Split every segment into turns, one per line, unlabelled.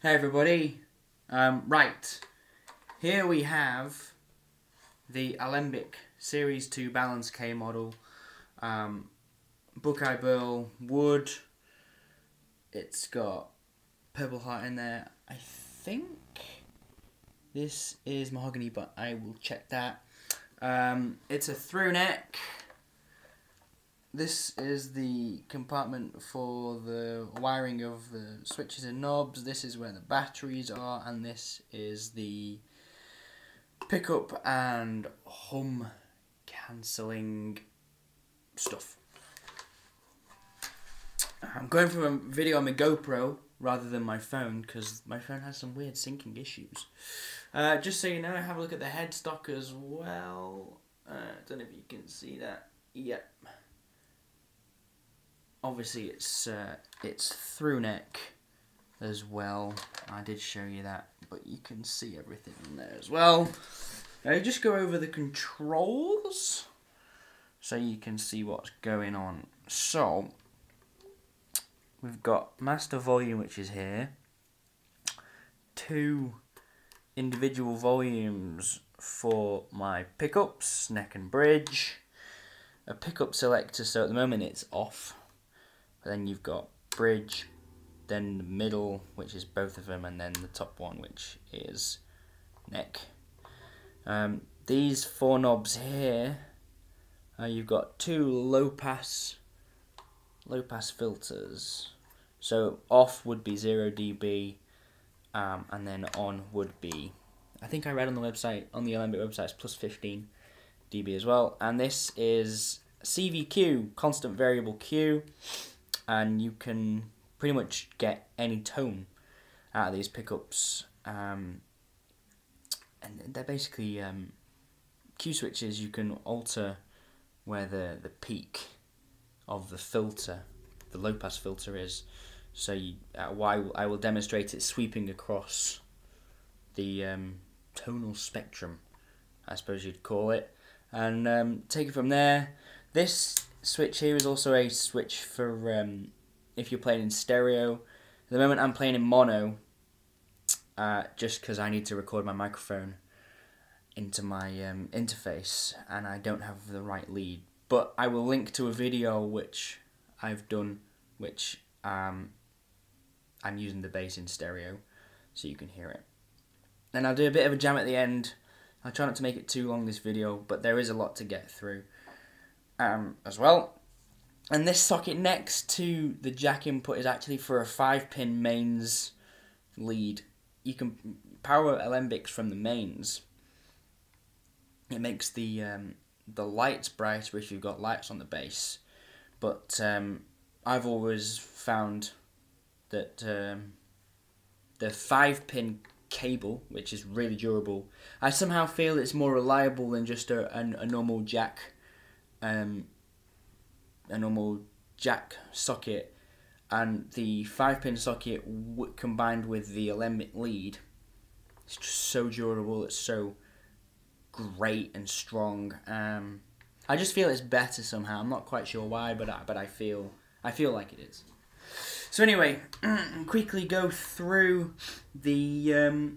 Hey everybody, right, here we have the Alembic Series II Balance K model, Buckeye Burl wood. It's got Purpleheart in there. I think this is Mahogany, but I will check that. It's a through neck. This is the compartment for the wiring of the switches and knobs. This is where the batteries are, and this is the pickup and hum cancelling stuff. I'm going from a video on my GoPro rather than my phone because my phone has some weird syncing issues. Just so you know, have a look at the headstock as well. Don't know if you can see that. Yep. Obviously, it's through neck as well. I did show you that, but you can see everything in there as well. Now, just go over the controls so you can see what's going on. So, we've got master volume, which is here. 2 individual volumes for my pickups, neck and bridge. A pickup selector, so at the moment it's off. Then you've got bridge, then the middle, which is both of them, and then the top one, which is neck. These 4 knobs here, you've got 2 low pass filters. So off would be 0 dB, and then on would be, I think I read on the website, on the Alembic website, it's plus 15 dB as well. And this is CVQ, constant variable Q. And you can pretty much get any tone out of these pickups, and they're basically Q switches. You can alter where the peak of the filter, the low pass filter is. So I will demonstrate it sweeping across the tonal spectrum, I suppose you'd call it, and take it from there. This switch here is also a switch for if you're playing in stereo. At the moment I'm playing in mono, just because I need to record my microphone into my interface and I don't have the right lead. But I will link to a video which I've done, which I'm using the bass in stereo so you can hear it. And I'll do a bit of a jam at the end. I'll try not to make it too long, this video, but there is a lot to get through. As well, and this socket next to the jack input is actually for a 5-pin mains lead. You can power Alembics from the mains. It makes the lights brighter if you've got lights on the bass, but I've always found that the 5-pin cable, which is really durable, I somehow feel it's more reliable than just a normal jack. A normal jack socket, and the 5-pin socket combined with the Alembic lead, it's just so durable. It's so great and strong. I just feel it's better somehow. I'm not quite sure why, but I feel like it is. So anyway, quickly go through the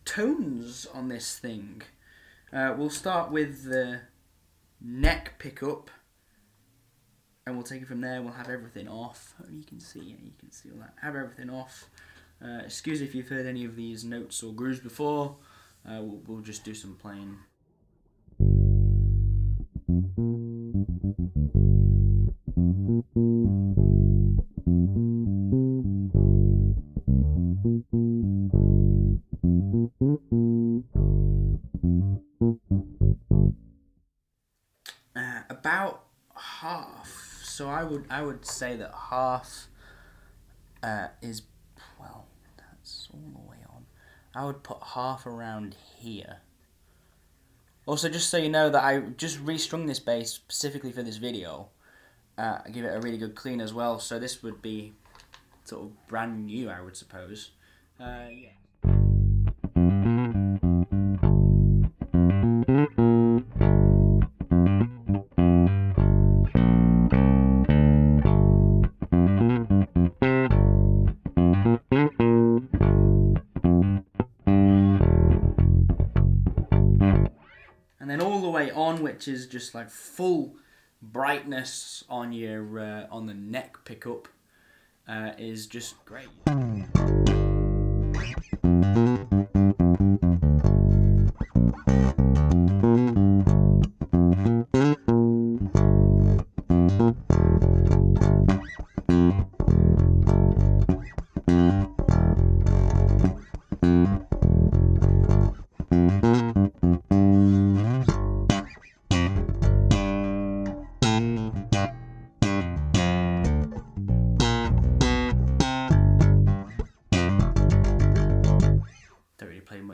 tones on this thing. We'll start with the neck pickup, and we'll take it from there. We'll have everything off. You can see all that. Have everything off. Excuse if you've heard any of these notes or grooves before. We'll just do some playing. About half. So I would say that half is, well, that's all the way on. I would put half around here. Also, just so you know that I just restrung this bass specifically for this video. I give it a really good clean as well. So this would be sort of brand new, I would suppose. Yeah. which is just like full brightness on your on the neck pickup, is just great.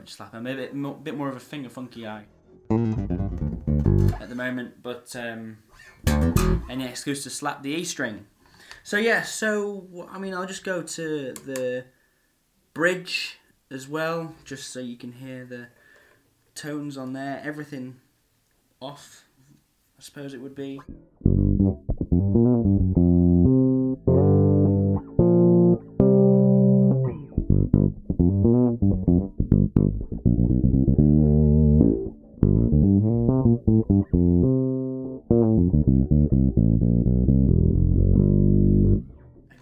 Slap. I'm a bit more of a finger funky eye at the moment, but any excuse to slap the E string. So yeah, so I mean, I'll just go to the bridge as well, just so you can hear the tones on there. Everything off, I suppose it would be.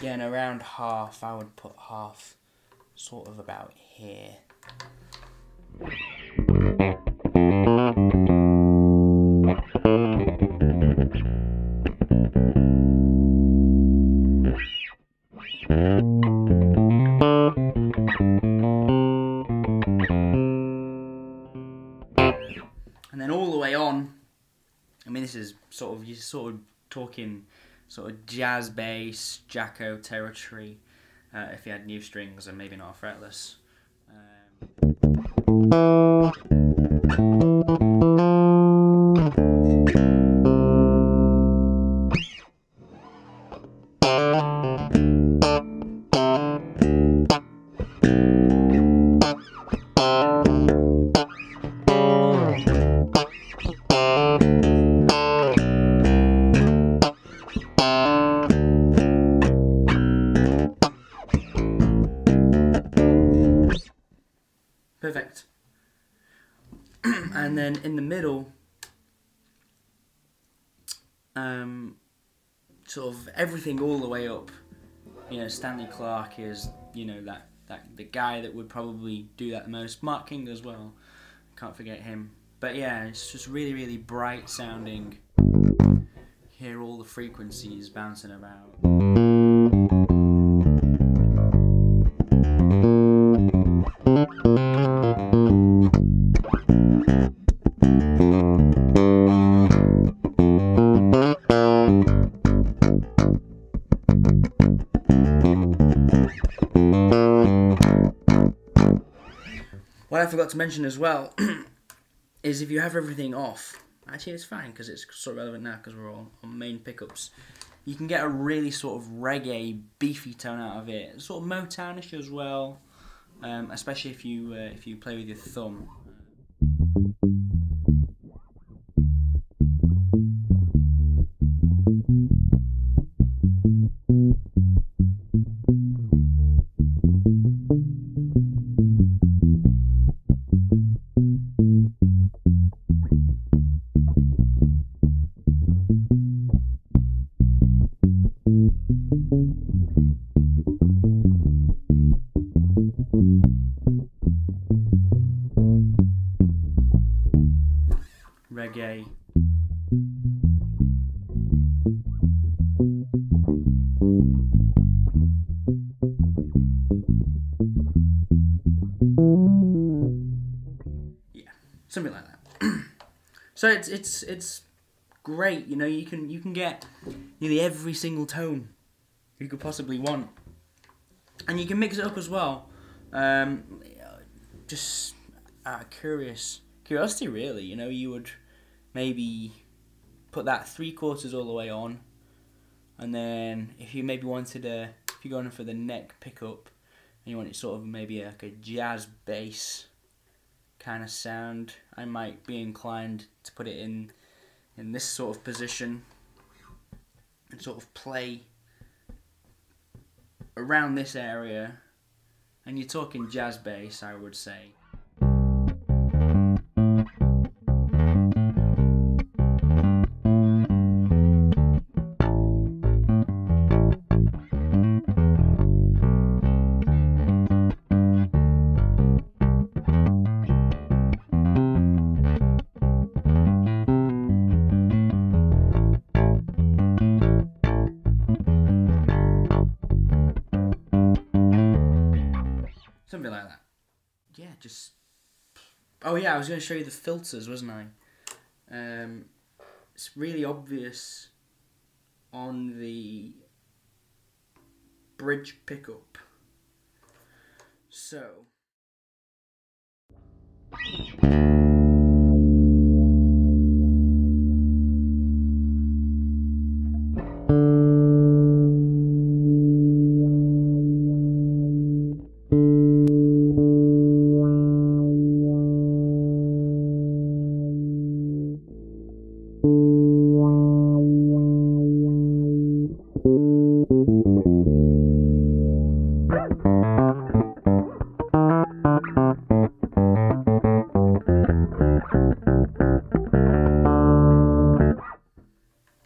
Again, around half, I would put half sort of about here. And then all the way on, I mean, this is sort of, you're sort of talking sort of jazz bass, Jacko territory, if you had new strings and maybe not a fretless. Perfect. And then in the middle, sort of everything all the way up. You know, Stanley Clarke is, you know, the guy that would probably do that the most. Mark King as well, can't forget him. But yeah, it's just really, really bright sounding. Hear all the frequencies bouncing about. What I forgot to mention as well is if you have everything off, actually it's fine because it's sort of relevant now because we're all on main pickups, you can get a really sort of reggae, beefy tone out of it, sort of Motownish as well, especially if you play with your thumb. Reggae. Yeah, something like that. So it's great, you know, you can get nearly every single tone you could possibly want. And you can mix it up as well. Just out of curiosity really, you know, you would maybe put that 3/4 all the way on, and then if you maybe wanted if you're going for the neck pickup and you want it sort of maybe like a jazz bass kind of sound, I might be inclined to put it in this sort of position and sort of play around this area, and you're talking jazz bass, I would say. Something like that. Yeah, just... Oh yeah, I was going to show you the filters, wasn't I? It's really obvious on the bridge pickup. So...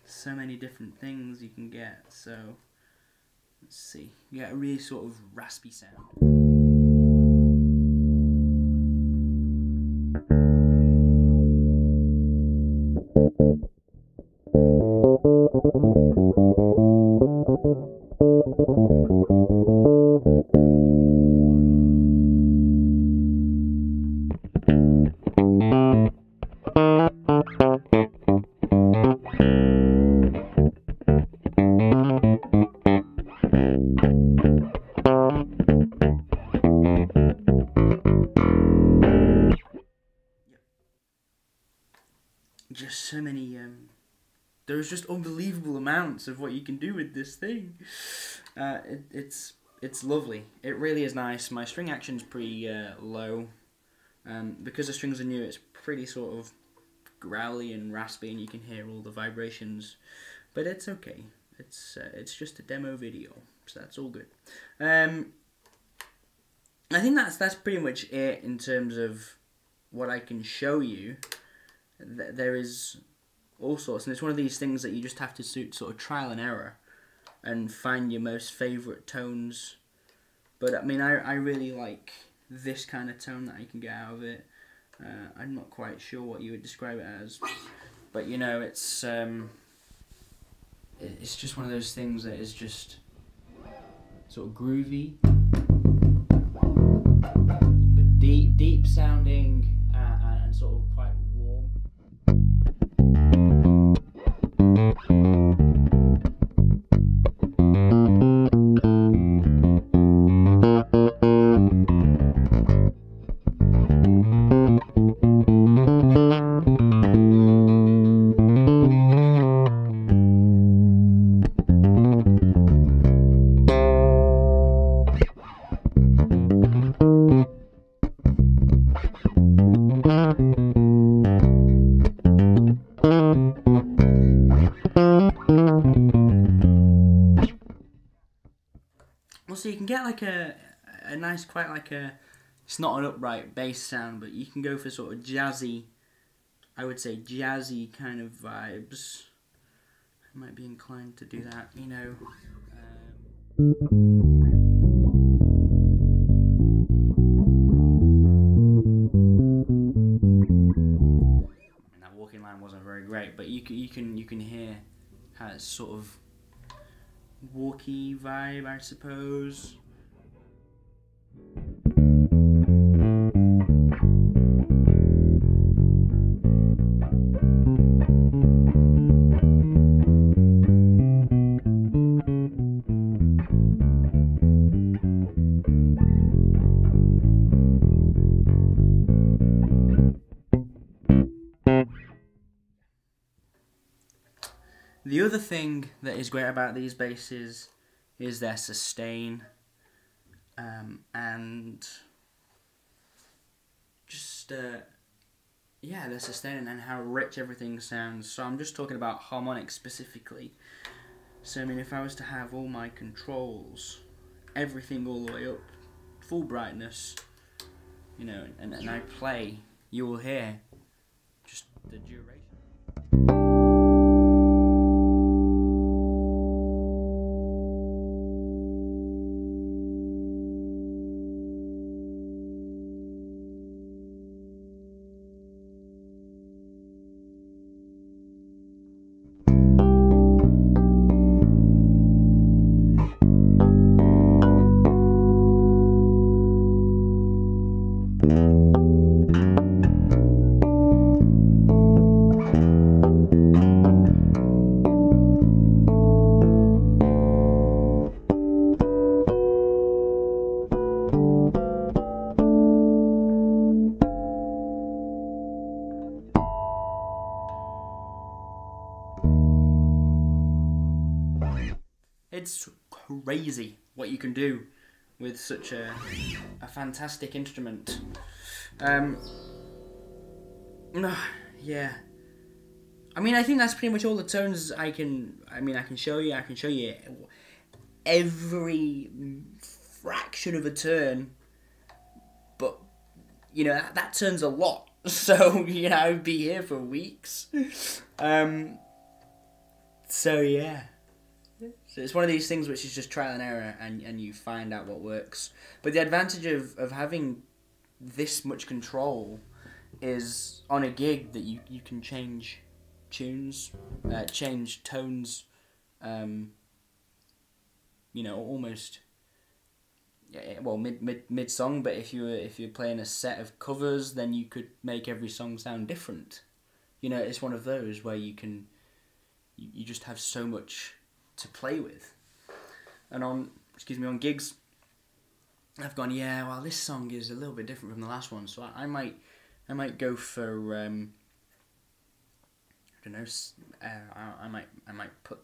so many different things you can get. So let's see, you get a really sort of raspy sound. Just so many, there's just unbelievable amounts of what you can do with this thing. It's lovely. It really is nice. My string action's pretty low. Because the strings are new, it's pretty sort of growly and raspy, and you can hear all the vibrations. But it's okay. It's just a demo video, so that's all good. I think that's pretty much it in terms of what I can show you. There is all sorts, and it's one of these things that you just have to sort of trial and error and find your most favourite tones. But I mean, I really like this kind of tone that I can get out of it. I'm not quite sure what you would describe it as, but you know, it's just one of those things that is just sort of groovy, but deep sounding, and sort of quite warm. So you can get like a nice, quite like a, it's not an upright bass sound, but you can go for sort of jazzy, I would say jazzy kind of vibes. I might be inclined to do that, you know. That walking line wasn't very great, but you can hear how it's sort of walky vibe, I suppose. The other thing that is great about these basses is their sustain, and just yeah, their sustain and how rich everything sounds. So I'm just talking about harmonics specifically. So I mean, if I was to have all my controls, everything all the way up, full brightness, you know, and I play, you will hear just the duration. it's crazy what you can do with such a fantastic instrument. Yeah. I mean, I think that's pretty much all the tones I can show you. I can show you every fraction of a turn, but you know that turns a lot. So you know, I'd be here for weeks. So yeah. So it's one of these things which is just trial and error, and you find out what works. But the advantage of having this much control is on a gig that you can change tunes, change tones, you know, almost, well, mid song. But if you're playing a set of covers, then you could make every song sound different. You know, it's one of those where you just have so much to play with. And on gigs, I've gone, yeah, well, this song is a little bit different from the last one, so I might go for I don't know, I might put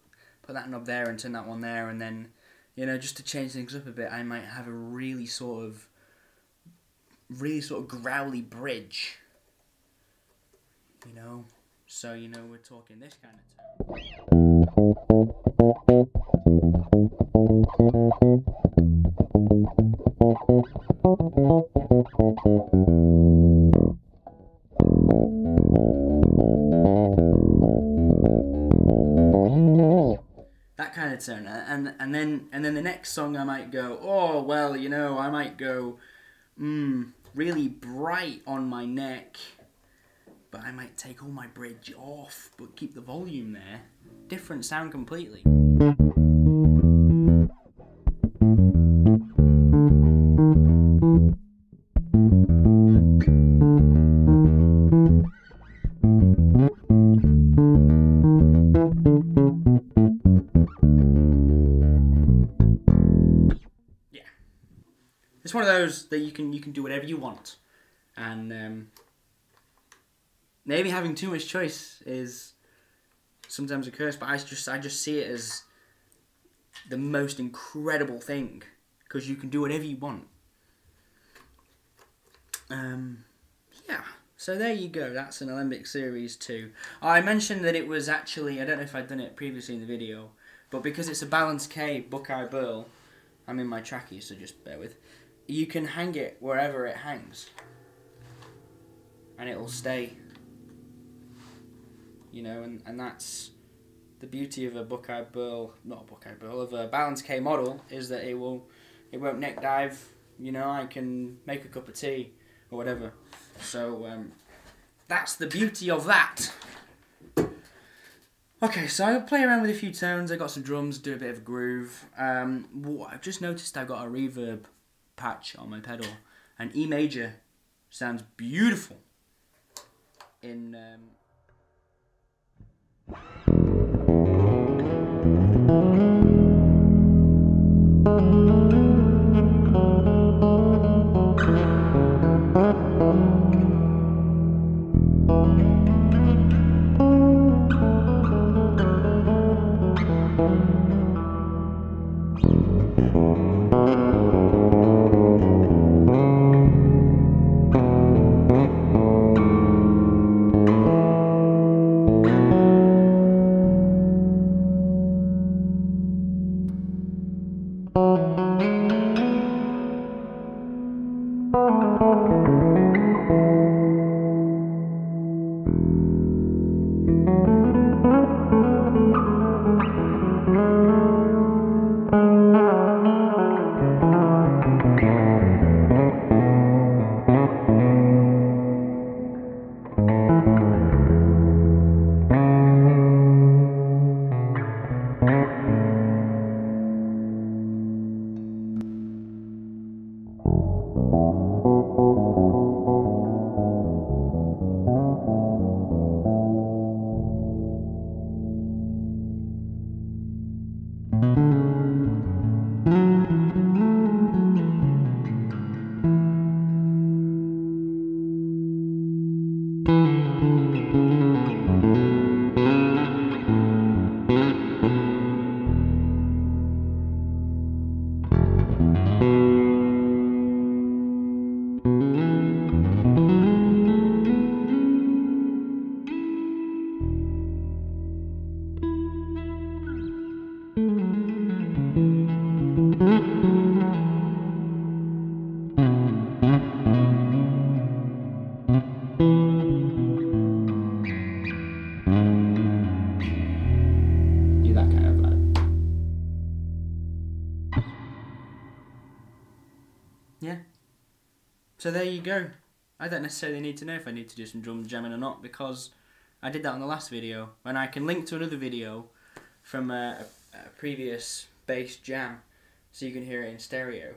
that knob there and turn that one there, and then, you know, just to change things up a bit, I might have a really sort of growly bridge, you know. So, you know, we're talking this kind of tone. That kind of tone, and then the next song I might go, oh well, you know, I might go really bright on my neck, but I might take all my bridge off but keep the volume there. Different sound completely. It's one of those that you can do whatever you want, and maybe having too much choice is sometimes a curse. But I just see it as the most incredible thing, because you can do whatever you want. Yeah. So there you go. That's an Alembic Series II. I mentioned that it was actually, I don't know if I'd done it previously in the video, but because it's a Balance K Buckeye Burl, I'm in my trackies, so just bear with. You can hang it wherever it hangs, and it'll stay. You know, and that's the beauty of a Buckeye Burl, not a Buckeye Burl, of a Balance K model, is that it won't neck dive. You know, I can make a cup of tea or whatever. So that's the beauty of that. Okay, so I'll play around with a few tones. I got some drums, do a bit of a groove. I've just noticed I've got a reverb patch on my pedal, and E major sounds beautiful in So there you go. I don't necessarily need to know if I need to do some drum jamming or not, because I did that on the last video, and I can link to another video from a previous bass jam, so you can hear it in stereo.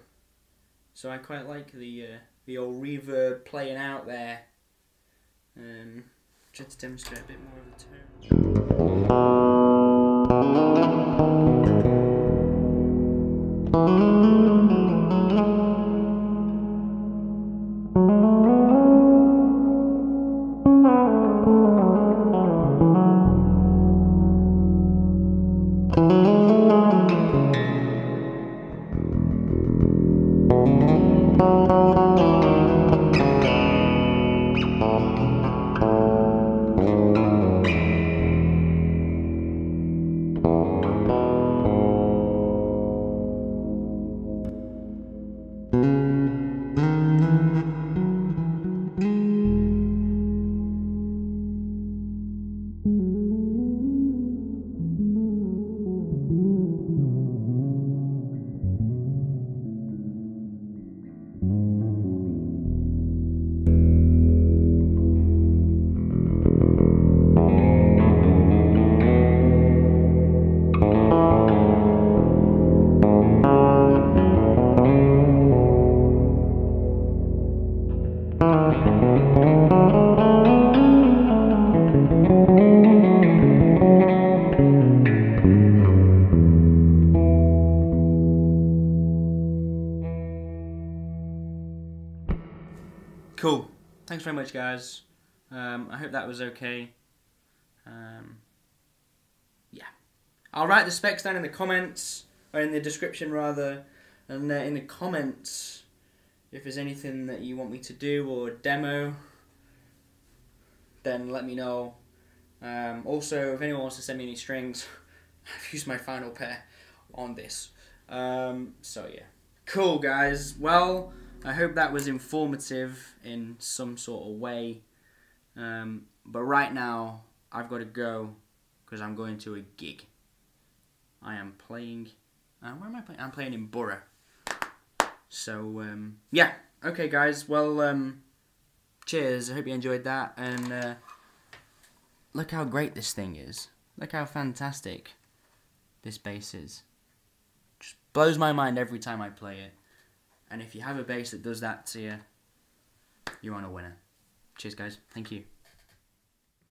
So I quite like the old reverb playing out there. Just to demonstrate a bit more of the tone. Cool. Thanks very much, guys. I hope that was okay. Yeah. I'll write the specs down in the comments, or in the description rather, and in the comments if there's anything that you want me to do or demo, then let me know. Also, if anyone wants to send me any strings, I've used my final pair on this. So yeah. Cool, guys. Well, I hope that was informative in some sort of way. But right now, I've got to go because I'm going to a gig. I am playing... where am I playing? I'm playing in Borough. So, yeah. Okay, guys. Well, cheers. I hope you enjoyed that. And look how great this thing is. Look how fantastic this bass is. Just blows my mind every time I play it. And if you have a bass that does that to you, you're on a winner. Cheers, guys. Thank you.